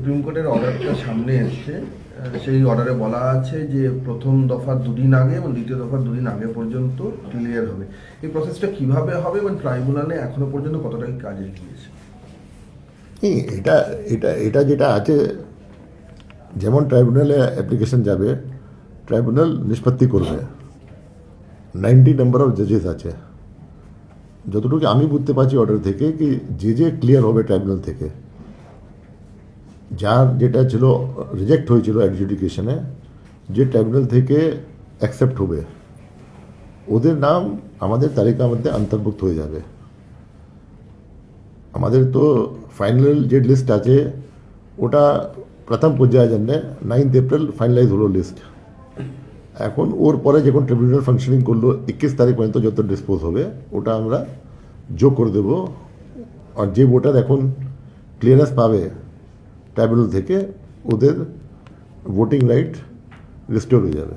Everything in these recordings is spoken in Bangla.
সুপ্রিম কোর্টের অর্ডারটা সামনে এসছে, সেই অর্ডারে বলা আছে যে প্রথম দফার দুদিন আগে এবং দ্বিতীয় দফার দুদিন আগে পর্যন্ত ক্লিয়ার হবে। এই প্রসেসটা কিভাবে হবে এবং ট্রাইব্যুনালে এখনো পর্যন্ত কতটা কি কাজে গিয়েছে? এটা এটা এটা যেটা আছে, যেমন ট্রাইব্যুনালে অ্যাপ্লিকেশন যাবে, ট্রাইব্যুনাল নিষ্পত্তি করবে। 90 নাম্বার অফ জাজেস আছে, যতটুকু আমি বুঝতে পারছি অর্ডার থেকে, কি যে ক্লিয়ার হবে ট্রাইব্যুনাল থেকে, যার যেটা ছিল রিজেক্ট হয়েছিল অ্যাডজুডিকেশনে, যে ট্রাইব্যুনাল থেকে অ্যাকসেপ্ট হবে, ওদের নাম আমাদের তালিকার মধ্যে অন্তর্ভুক্ত হয়ে যাবে। আমাদের তো ফাইনাল যে লিস্ট আছে ওটা প্রথম পর্যায়ের জন্য 9 এপ্রিল ফাইনালাইজ হলো লিস্ট। এখন ওর পরে যখন ট্রিবিউনাল ফাংশনিং করলো 21 তারিখ পর্যন্ত যত ডিসপোজ হবে ওটা আমরা যোগ করে দেবো। আর যে ভোটার এখন ক্লিয়ারেন্স পাবে ট্রাইব্যুনাল থেকে, ওদের ভোটিং রাইট রিস্টোর হয়ে যাবে।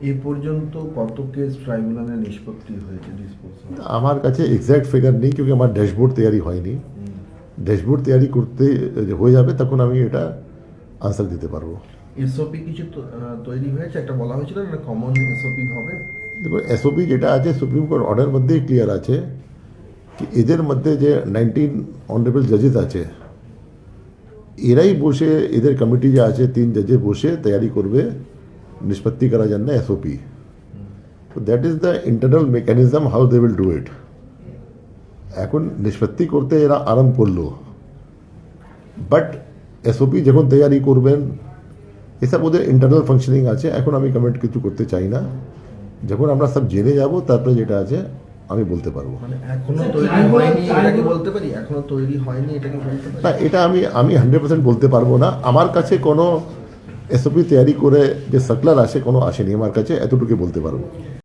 এই পর্যন্ত কত কেস ট্রাইব্যুনালে নিষ্পত্তি হয়েছে, ডিসপোজ? আমার কাছে এক্স্যাক্ট ফিগার নেই, কিন্তু আমার ড্যাশবোর্ড তৈরি হয়নি। ড্যাশবোর্ড তৈরি করতে হয়ে যাবে, তখন আমি এটা আনসার দিতে পারবো। এসওপি কিছু তৈরি হয়েছে? একটা বলা হয়েছিল না কমন এসওপি হবে। দেখো, এসওপি যেটা আছে সুপ্রিম কোর্ট অর্ডার মধ্যেই ক্লিয়ার আছে কি এদের মধ্যে যে 19 অনারেবল জাজেস আছে, এরাই বসে, এদের কমিটি যে আছে 3 জজে বসে তৈরি করবে নিষ্পত্তি করার জন্য এসওপি। তো that is the internal mechanism how they will do it. এখন নিষ্পত্তি করতে এরা আরম্ভ করলো, বাট এসওপি যখন তৈরি করবেন, এসব ওদের ইন্টারনাল ফাংশনিং আছে। এখন আমি কমেন্ট কিছু করতে চাই না, যখন আমরা সব জেনে যাব তারপরে যেটা আছে আমি বলতে পারবো। মানে এখনো তৈরি হয়নি এটা কি বলতে পারি? এখনো তৈরি হয়নি এটা কি বলতে পারি? না, এটা আমি 100% বলতে পারবো না। আমার কাছে কোনো এসওপি তৈরি করে যে সার্কুলার আসে কোনো আসেনি আমার কাছে, এতটুকু বলতে পারবো।